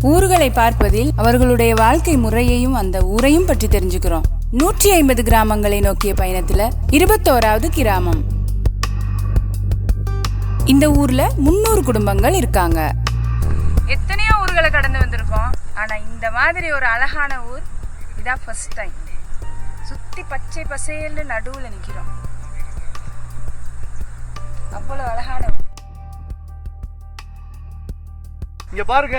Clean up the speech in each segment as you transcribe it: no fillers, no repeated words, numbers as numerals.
ஊர்களை பார்ப்பதில் அவர்களுடைய வாழ்க்கை முறையையும் அந்த ஊரையும் பற்றி தெரிஞ்சுக்கிறோம். 150 கிராமங்களை நோக்கிய பயணத்துல 21வது கிராமம். இந்த ஊர்ல 300 குடும்பங்கள் இருக்காங்க. எத்தனையோ ஊர்களை கடந்து வந்திருக்கோம். ஆனா இந்த மாதிரி ஒரு அழகான ஊர் இதான் ஃபர்ஸ்ட் டைம். சுத்தி பச்சை பசேல்னு நடுவுல நிக்கிறோம். அவ்வளவு அழகான ஊர். இங்க பாருங்க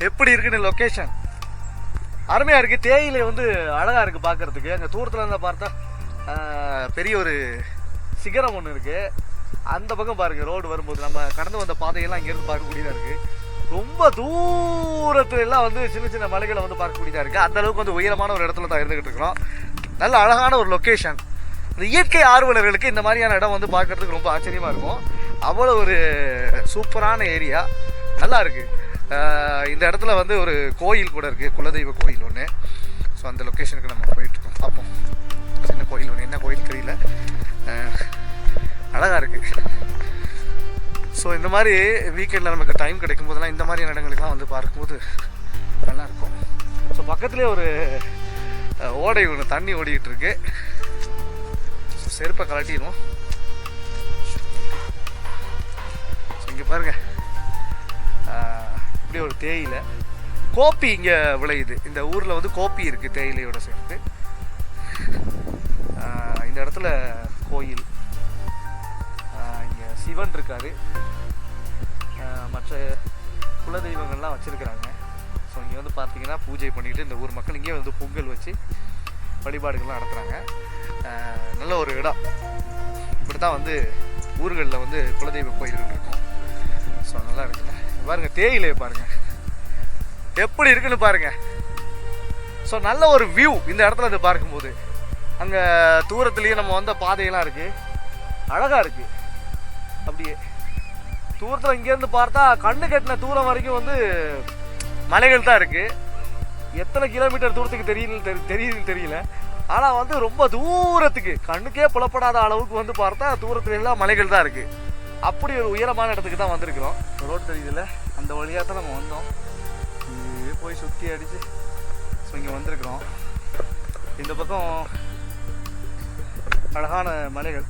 எப்படி இருக்குன்னு லொகேஷன். அருமையா இருக்கு. தேயிலை வந்து அழகா இருக்கு பாக்குறதுக்கு. அங்க தூரத்துல இருந்தா பார்த்தா பெரிய ஒரு சிகரம் ஒன்று இருக்கு. அந்த பக்கம் பாருங்க ரோடு வரும்போது நம்ம கடந்து வந்த பாதையெல்லாம் இங்க இருந்து பார்க்கக்கூடியதா இருக்கு. ரொம்ப தூரத்துல எல்லாம் வந்து சின்ன சின்ன மலைகளை வந்து பார்க்கக்கூடியதா இருக்கு. அந்த அளவுக்கு வந்து உயரமான ஒரு இடத்துல தான் இருந்துகிட்டு இருக்கிறோம். நல்ல அழகான ஒரு லொகேஷன். இந்த இயற்கை ஆர்வலர்களுக்கு இந்த மாதிரியான இடம் வந்து பார்க்கறதுக்கு ரொம்ப ஆச்சரியமா இருக்கும். அவ்வளோ ஒரு சூப்பரான ஏரியா, நல்லா இருக்கு. இந்த இடத்துல வந்து ஒரு கோயில் கூட இருக்கு, குலதெய்வ கோயில் ஒன்று. ஸோ அந்த லொக்கேஷனுக்கு நம்ம போயிட்டு இருக்கோம். பார்ப்போம். சின்ன கோயில் ஒன்று, என்ன கோயில் தெரியல, அழகா இருக்கு. ஸோ இந்த மாதிரி வீக்கெண்டில் நமக்கு டைம் கிடைக்கும் போதெல்லாம் இந்த மாதிரியான இடங்களுக்குலாம் வந்து பார்க்கும்போது நல்லா இருக்கும். ஸோ பக்கத்துலேயே ஒரு ஓடை ஒன்று தண்ணி ஓடிக்கிட்டு இருக்கு. ஸோ செருப்பை கலட்டிடுவோம். ஸோ இங்கே பாருங்க, இப்படி ஒரு தேயிலை கோப்பி இங்கே விளையுது. இந்த ஊரில் வந்து கோப்பி இருக்குது தேயிலையோட சேர்த்து. இந்த இடத்துல கோயில், இங்கே சிவன் இருக்காரு, மற்ற குலதெய்வங்கள்லாம் வச்சுருக்கிறாங்க. ஸோ இங்கே வந்து பார்த்தீங்கன்னா பூஜை பண்ணிக்கிட்டு இந்த ஊர் மக்கள் இங்கே வந்து பொங்கல் வச்சு வழிபாடுகள்லாம் நடத்துகிறாங்க. நல்ல ஒரு இடம். இப்படி தான் வந்து ஊர்களில் வந்து குலதெய்வ கோயில்கள் இருக்கும். ஸோ நல்லா இருக்குல்ல. பாருங்க தேயிலையை பாருங்க எப்படி இருக்குன்னு பாருங்க. ஸோ நல்ல ஒரு வியூ இந்த இடத்துல இருந்து பார்க்கும்போது. அங்கே தூரத்துலேயே நம்ம வந்த பாதையெல்லாம் இருக்கு, அழகா இருக்கு. அப்படியே தூரத்தில் இங்கேருந்து பார்த்தா கண்ணு கட்டின தூரம் வரைக்கும் வந்து மலைகள் தான் இருக்கு. எத்தனை கிலோமீட்டர் தூரத்துக்கு தெரியுதுன்னு தெரியல. ஆனால் வந்து ரொம்ப தூரத்துக்கு கண்ணுக்கே புலப்படாத அளவுக்கு வந்து பார்த்தா தூரத்துல எல்லாம் மலைகள் தான் இருக்கு. அப்படி ஒரு உயரமான இடத்துக்கு தான் வந்திருக்கிறோம். ரோடு தெரியுதுல்ல, அந்த வழியாக தான் நம்ம வந்தோம். போய் சுற்றி அடித்து ஸோ இங்கே வந்திருக்கிறோம். இந்த பக்கம் அழகான மலைகள்,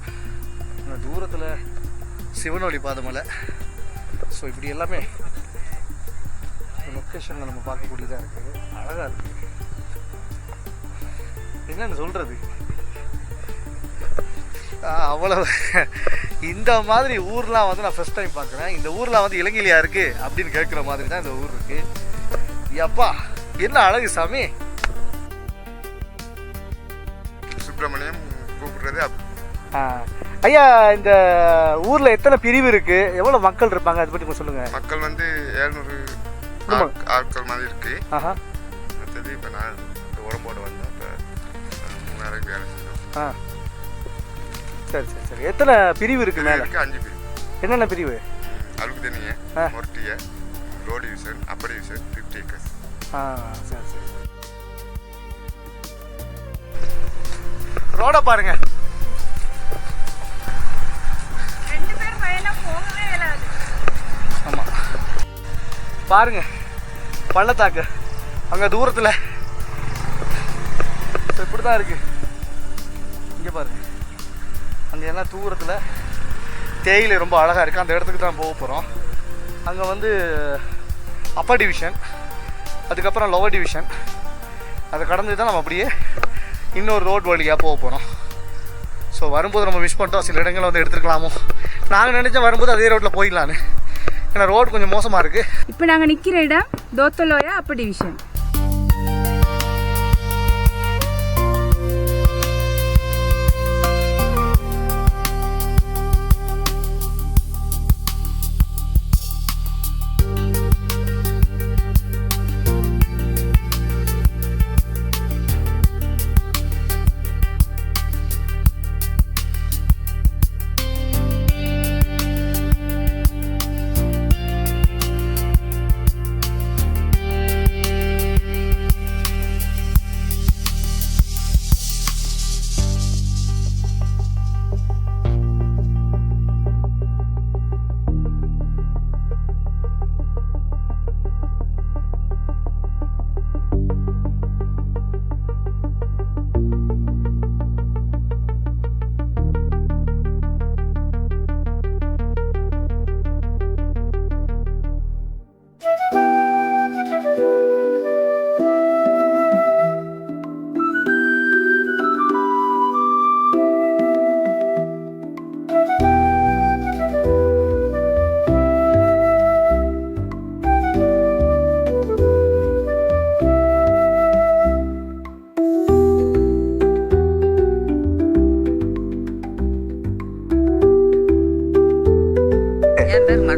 தூரத்தில் சிவனொளி பாத மலை. ஸோ இப்படி எல்லாமே லொக்கேஷனில் நம்ம பார்க்கக்கூடியதாக இருக்குது. அழகாக இருக்குது. என்னன்னு சொல்கிறது, அவ்வளவு. இந்த மாதிரி ஊர்லாம் வந்து நான் ஃபர்ஸ்ட் டைம் பார்க்குறேன். இந்த ஊர்லாம் வந்து இலங்கையிலையா இருக்குது அப்படின்னு கேட்குற மாதிரி தான் இந்த ஊர் இருக்குது. எப்பா என்ன அழகு சாமி. சுப்பிரமணியம் கூப்பிடுறது. ஐயா, இந்த ஊரில் எத்தனை பிரிவு இருக்கு, எவ்வளோ மக்கள் இருப்பாங்க, அதை பற்றி கொஞ்சம் சொல்லுங்க. மக்கள் வந்து 700 ஆட்கள் மாதிரி இருக்கு. மற்றது இப்போ நான் இந்த உடம்போடு வந்தேன். இப்போ 3000 வேலை செஞ்சோம். சரி சரி சரி. எத்தனை பிரிவு இருக்கு? மேலே 5 பிரிவு. என்னென்ன பிரிவு? அழுக்கு தண்ணியை, மொரட்டியை, road division, upper division, 50 acres. சரி சரி. ரோட பாருங்க. ஆமா பாருங்க பள்ளத்தாக்கு அங்க தூரத்துல இப்படிதான் இருக்கு. இங்க பாருங்க, அங்க எல்லாம் தூரத்துல தேயிலை ரொம்ப அழகா இருக்கு. அந்த இடத்துக்கு தான் போக போறோம். அங்க வந்து அப்பர் டிவிஷன், அதுக்கப்புறம் லோவர் டிவிஷன். அதை கடந்து தான் நம்ம அப்படியே இன்னொரு ரோடு வழியாக போக போகிறோம். ஸோ வரும்போது நம்ம மிஸ் பண்ணிட்டோம். சில இடங்களை வந்து எடுத்துருக்கலாமோ. நாங்கள் நினச்சா வரும்போது அதே ரோட்டில் போயிடலான்னு. ஏன்னா ரோடு கொஞ்சம் மோசமாக இருக்குது. இப்போ நாங்கள் நிற்கிற இடம் தோத்தலோயா அப்பர் டிவிஷன்.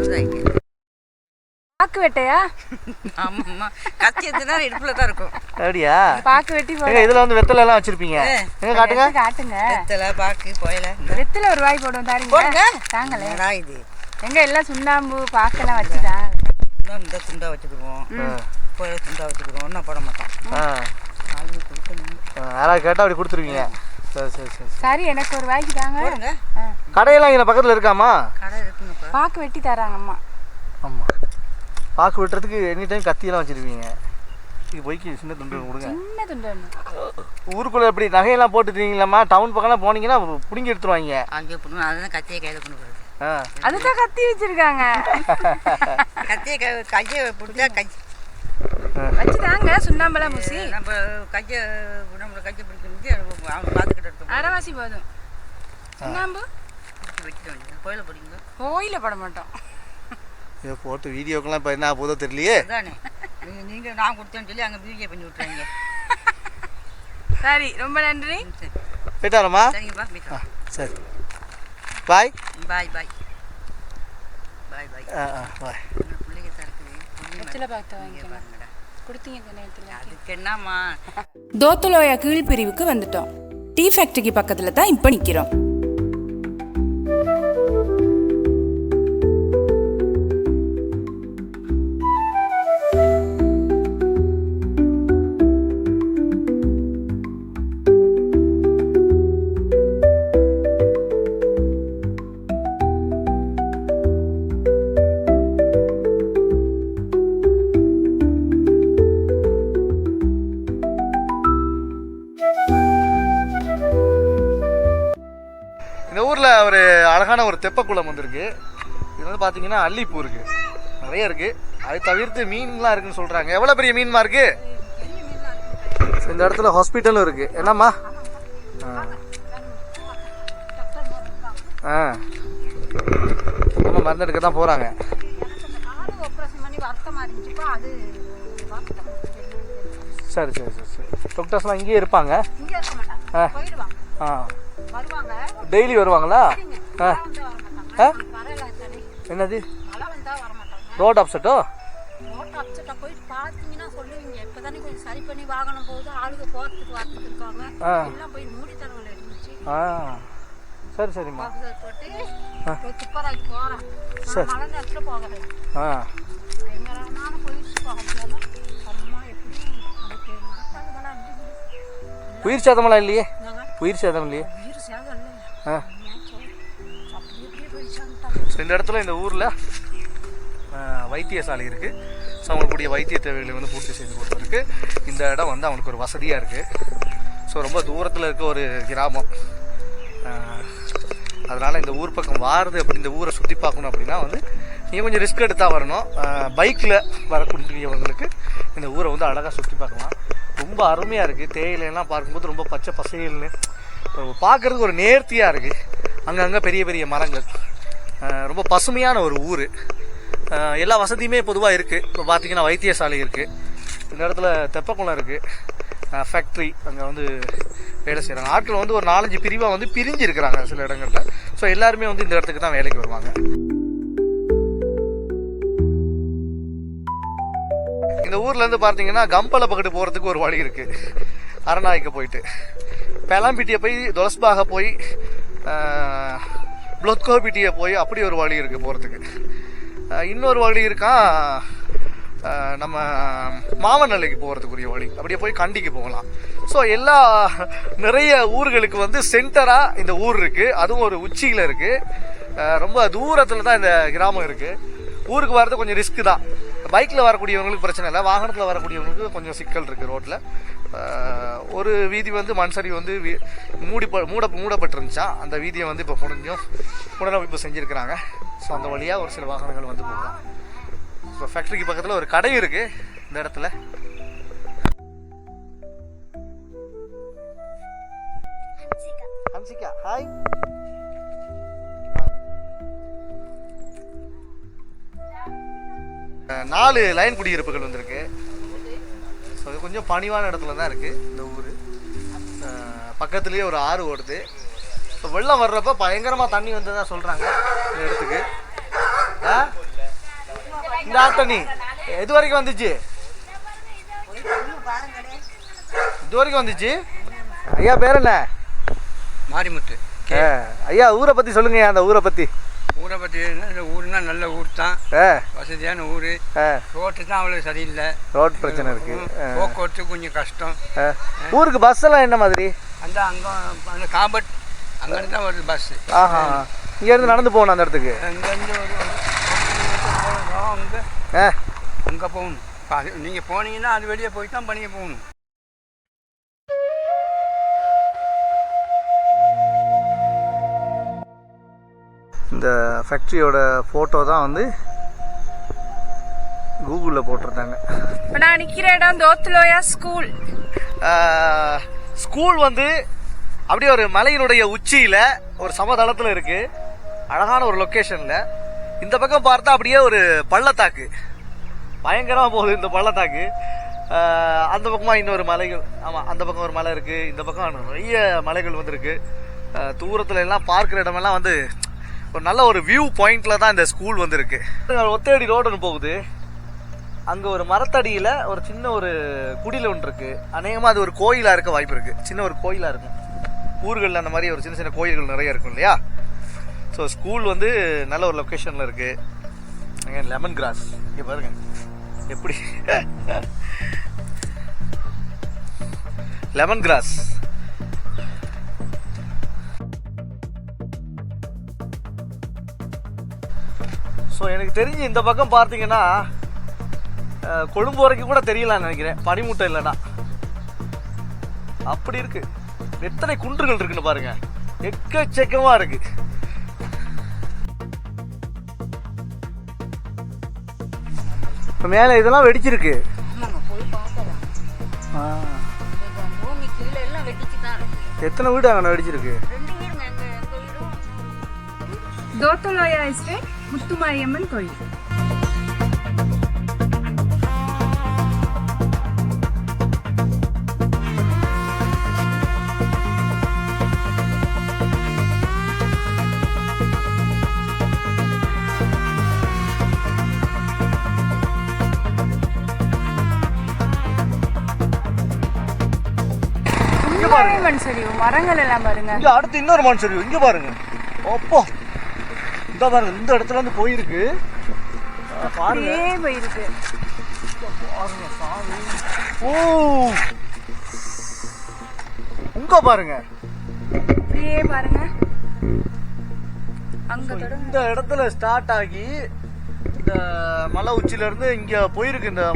அதுதான் இங்கே. பாக்கு வெட்டையா? ஆமாம்மா, கத்தி எதுனா இடுப்பில் தான் இருக்கும். அப்படியா? பாக்கு வெட்டி போட இதில் வந்து வெத்தலை எல்லாம் வச்சிருப்பீங்க. எங்க காட்டுங்க. காட்டுங்க. வெத்தலை பாக்கு கோயில வெத்தலை ஒரு வாய் போடுவோம் தாருங்க. தாங்களே. என்னடா இது? எங்க எல்லாம் சுண்ணாம்பு பாக்கெல்லாம் வச்சுதான் இந்த துண்டா வச்சுக்கிடுவோம், கோயில துண்டா வச்சுக்கிடுவோம், ஒன்றும் போட மாட்டோம். ஆளுங்க கொடுக்கணும். யாராவது கேட்டால் அப்படி கொடுத்துருவீங்க. சரி சரி சரி. சரி, எனக்கு ஒரு வாய்க்கு தாங்க. போடுங்க. கடையெல்லாம் இங்கே பக்கத்தில் இருக்காமா? கடை இருக்குங்கப்பா. பாக்கு வெட்டி தராங்க அம்மா. ஆமாம், பாக்கு வெட்டுறதுக்கு எனி டைம் கத்தியெல்லாம் வச்சுருவீங்க. இது போய்க்கு சின்ன துண்டு கொடுங்க. சின்ன துண்டு ஒன்று. ஊருக்குள்ளே எப்படி நகையெல்லாம் போட்டுட்டீங்களாம்மா? டவுன் பக்கம்லாம் போனீங்கன்னா பிடுங்கி எடுத்துருவாங்க. அங்கே போடணும், அதுதான் கத்தியை கையில் கொண்டு போகிறது. அதுதான் கத்தி வச்சிருக்காங்க. கத்தியை கையை பிடிச்சா கை வச்சுதாங்க சுண்ணாம்பெல்லாம் பூசி. நம்ம கையை நம்மளை கையை பிடிக்கிறது அவங்க பார்த்துக்கிட்டு இருக்கோம். அரைவாசி போதும். சுண்ணாம்பு வச்சுட்டு வேண்டியது. கோயிலை போடுங்க. கோயில போட மாட்டோம். இதை போட்டு வீடியோக்கெல்லாம் இப்போ என்ன போதோ தெரியலையே. அதானே நீங்கள் நான் கொடுத்தேன்னு சொல்லி அங்கே வீடியோ பண்ணி விட்றாங்க. சரி, ரொம்ப நன்றி. போயிட்டாரம்மா? சரிங்கப்பா, மீட்டா. சரி, பாய் பாய் பாய் பாய் பாய். பாய். பிள்ளைங்க தான் இருக்குது. வெற்றில பார்த்து வாங்கிக்கோங்க. பாருங்கடா, கொடுத்தீங்க இந்த நேரத்தில். அதுக்கு என்னம்மா? தோத்துலோயா கீழ் பிரிவுக்கு வந்துட்டோம். டீ ஃபேக்டரிக்கு பக்கத்தில் தான் இப்போ நிற்கிறோம். இந்த ஊரில் ஒரு அழகான ஒரு தெப்பக்குளம் வந்திருக்கு. இது வந்து பார்த்தீங்கன்னா அல்லிப்பூ இருக்குது, நிறைய இருக்குது. அது தவிர்த்து மீன்லாம் இருக்குன்னு சொல்கிறாங்க. எவ்வளோ பெரிய மீன்மா இருக்குது? இந்த இடத்துல ஹாஸ்பிட்டலும் இருக்குது. என்னம்மா? நம்ம மருந்து எடுக்க தான் போகிறாங்க. சரி சரி சரி சரி. டாக்டர்ஸ்லாம் இங்கேயே இருப்பாங்க. டெய்லி வருவாங்களா? என்னது ரோட் அப்செட்டோ? போயிட்டு பார்த்தீங்கன்னா சொல்லுவீங்க. இப்போதானே கொஞ்சம் சரி பண்ணி வாகனம் போகுது, ஆளுங்க போகிறதுக்கு வரத்துக்கு இருக்காங்க. எல்லாம் போய் மூடி தரவங்க இருந்துச்சு. சரி சரிம்மா. போட்டு துப்பராய்க்கு போகிறேன். மழை நேரத்தில் போகிறேன். எங்கேனாலும் போயிட்டு போக முடியாம அம்மா எப்படி அதுக்கு மரத்தாங்கலாம் உயிர் சேதமெல்லாம் இல்லையே? உயிர் சேதம் இல்லையே? உயிர் சேதம் இல்லை. இந்த இடத்துல இந்த ஊரில் வைத்தியசாலை இருக்குது. ஸோ அவங்களுக்குரிய வைத்திய தேவைகளை வந்து பூர்த்தி செய்து கொடுத்துருக்கு. இந்த இடம் வந்து அவங்களுக்கு ஒரு வசதியாக இருக்குது. ஸோ ரொம்ப தூரத்தில் இருக்க ஒரு கிராமம். அதனால் இந்த ஊர் பக்கம் வாருது அப்படி இந்த ஊரை சுற்றி பார்க்கணும் அப்படின்னா வந்து நீங்கள் கொஞ்சம் ரிஸ்க் எடுத்தால் வரணும். பைக்கில் வரக்கூடியவங்களுக்கு இந்த ஊரை வந்து அழகாக சுற்றி பார்க்கலாம். ரொம்ப அருமையாக இருக்குது. தேயிலையெல்லாம் பார்க்கும்போது ரொம்ப பச்சை பசையல்னு பார்க்குறதுக்கு ஒரு நேர்த்தியாக இருக்குது. அங்கங்கே பெரிய பெரிய மரங்கள், ரொம்ப பசுமையான ஒரு ஊர். எல்லா வசதியுமே பொதுவாக இருக்குது. இப்போ பார்த்தீங்கன்னா வைத்தியசாலை இருக்குது, இந்த இடத்துல தெப்பக்குளம் இருக்குது, ஃபேக்ட்ரி அங்கே வந்து வேலை செய்கிறாங்க. ஆட்கள் வந்து ஒரு 4-5 பிரிவாக வந்து பிரிஞ்சு இருக்கிறாங்க சில இடங்களில். ஸோ எல்லாருமே வந்து இந்த இடத்துக்கு தான் வேலைக்கு வருவாங்க. இந்த ஊர்லேருந்து பார்த்தீங்கன்னா கம்பளை பக்கத்து போகிறதுக்கு ஒரு வழி இருக்குது. அரணாய்க்கு போயிட்டு பெலாம்பிட்டியை போய் தொலஸ்பாக போய் ப்ளொத்கோபிட்டியை போய் அப்படி ஒரு வழி இருக்குது போகிறதுக்கு. இன்னொரு வழி இருக்கான் நம்ம மாவனல்லைக்கு போகிறதுக்குரிய வழி, அப்படியே போய் கண்டிக்கு போகலாம். ஸோ எல்லா நிறைய ஊர்களுக்கு வந்து சென்டராக இந்த ஊர் இருக்குது. அதுவும் ஒரு உச்சியில் இருக்குது. ரொம்ப தூரத்தில் தான் இந்த கிராமம் இருக்குது. ஊருக்கு வர்றது கொஞ்சம் ரிஸ்க்கு தான். பைக்கில் வரக்கூடியவங்களுக்கு பிரச்சனை இல்லை, வாகனத்தில் வரக்கூடியவங்களுக்கு கொஞ்சம் சிக்கல் இருக்குது ரோட்டில். ஒரு வீதி வந்து மண் சரிவு வந்து மூடப்பட்டிருந்துச்சா, அந்த வீதியை வந்து இப்போ புனரமைப்பு செஞ்சுருக்கிறாங்க. ஸோ அந்த வழியாக ஒரு சில வாகனங்கள் வந்து போகலாம். ஸோ ஃபேக்ட்ரிக்கு பக்கத்தில் ஒரு கடை இருக்குது இந்த இடத்துல. ஹன்சிகா, ஹாய். நாலு லைன் குடியிருப்புகள் வந்திருக்கு. ஸோ இது கொஞ்சம் பணிவான இடத்துல தான் இருக்குது இந்த ஊர். பக்கத்துலேயே ஒரு ஆறு ஓடுது. ஸோ வெள்ளம் வர்றப்ப பயங்கரமாக தண்ணி வந்து தான் சொல்கிறாங்க இந்த இடத்துக்கு. இந்த ஆட்டணி எது வரைக்கும் வந்துச்சு? இது வரைக்கும் வந்துச்சு. ஐயா பேர் என்ன? மாரிமுத்து. ஐயா ஊரை பற்றி சொல்லுங்க. அந்த ஊரை பற்றி. ஊரை பற்றி இந்த ஊர்னா நல்ல ஊர் தான், வசதியான ஊர். ரோட்டு தான் அவ்வளோ சரியில்லை, ரோட் பிரச்சனை இருக்கு, போக்குவரத்து கொஞ்சம் கஷ்டம். ஊருக்கு பஸ் எல்லாம் என்ன மாதிரி? அந்த அங்கே அந்த காம்பட் அங்கேருந்து தான் வருது பஸ்ஸு. இங்கேருந்து நடந்து போகணும் அந்த இடத்துக்கு. அங்கேருந்து அங்கே போகணும். நீங்கள் போனீங்கன்னா அது வெளியே போய் தான் பணிய போகணும். இந்த ஃபேக்ட்ரியோட ஃபோட்டோ தான் வந்து கூகுளில் போட்டிருந்தாங்க. இப்போ நான் நிற்கிற இடம் தோத்துலோயா ஸ்கூல். ஸ்கூல் வந்து அப்படியே ஒரு மலையினுடைய உச்சியில் ஒரு சமதளத்தில் இருக்குது, அழகான ஒரு லொக்கேஷனில். இந்த பக்கம் பார்த்தா அப்படியே ஒரு பள்ளத்தாக்கு, பயங்கரமாக போகுது இந்த பள்ளத்தாக்கு. அந்த பக்கமாக இன்னொரு மலைகள், ஆமாம் அந்த பக்கம் ஒரு மலை இருக்குது, இந்த பக்கம் நிறைய மலைகள் வந்துருக்கு. தூரத்தில் எல்லாம் பார்க்குற இடமெல்லாம் வந்து ஒரு நல்ல ஒரு வியூ பாயிண்டில் தான் இந்த ஸ்கூல் வந்துருக்கு. ஒத்தடி ரோடு ஒன்று போகுது, அங்கே ஒரு மரத்தடியில் ஒரு சின்ன ஒரு குடியில் ஒன்று இருக்குது. அநேகமாக அது ஒரு கோயிலாக இருக்க வாய்ப்பு இருக்குது, சின்ன ஒரு கோயிலாக இருக்கும். ஊர்களில் அந்த மாதிரி ஒரு சின்ன சின்ன கோயில்கள் நிறைய இருக்கும் இல்லையா. ஸோ ஸ்கூல் வந்து நல்ல ஒரு லொக்கேஷனில் இருக்குது. அங்கே லெமன் கிராஸ் இங்கே பாருங்க எப்படி லெமன் கிராஸ். ஸோ எனக்கு தெரிஞ்சு இந்த பக்கம் பார்த்தீங்கன்னா கொழும்பு வரைக்கும் கூட தெரியலான்னு நினைக்கிறேன், பனிமூட்டை இல்லைன்னா. அப்படி இருக்கு. எத்தனை குன்றுகள் இருக்குன்னு பாருங்க, எக்கச்சக்கமா இருக்கு. இப்போ மேலே இதெல்லாம் வெடிச்சிருக்கு. பூமி கீழே எல்லாம் வெடிச்சு தான் இருக்கு. எத்தனை வீடு அங்கே வெடிச்சிருக்கு? 2 வீடுங்க. எங்க வீடும் தோத்துலோயா எஸ்டேட் முத்துமாரியம்மன் கோயில். மண் சரிவு, மரங்கள் எல்லாம் பாருங்க. இங்க அடுத்து இன்னொரு மண் சரிவு இங்க பாருங்க. அப்போ இந்த பாருங்க, இந்த இடத்துல இருந்து போயிருக்கு பாருங்க, போயிருக்கு. ஓ உங்க பாருங்க, அப்படியே பாருங்க. அங்க இந்த இடத்துல ஸ்டார்ட் ஆகி இந்த மலை உச்சில இருந்து இங்க போயிருக்கு. இந்த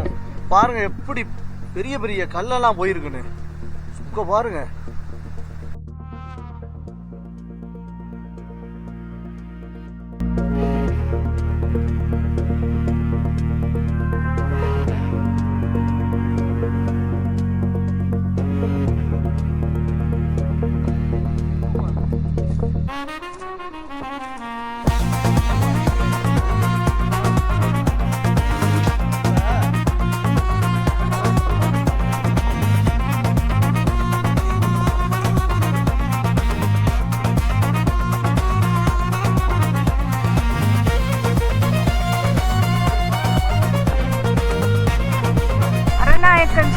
பாருங்க எப்படி பெரிய பெரிய கல்லெல்லாம் போயிருக்குன்னு. உங்க பாருங்க.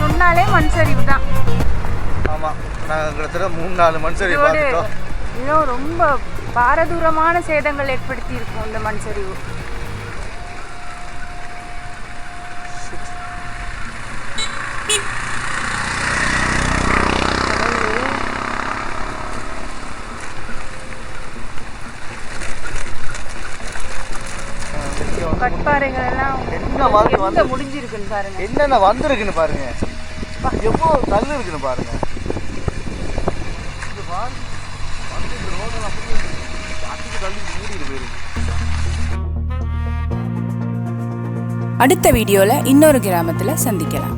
சொன்னாலே மண் சரிவு தான். ஆமா, நாங்கள் கிட்டத்தட்ட 3-4 மண் சரிவு பார்த்துட்டோம். இன்னும் ரொம்ப பாரதூரமான சேதங்கள் ஏற்படுத்தி இருக்கும் இந்த மண் சரிவு. கட்பாறைகள் எல்லாம் என்ன முடிஞ்சிருக்குன்னு பாருங்க, என்னென்ன வந்திருக்குன்னு பாருங்க, எவ்வளோ கல் இருக்குன்னு பாருங்க. அடுத்த வீடியோல இன்னொரு கிராமத்துல சந்திக்கலாம்.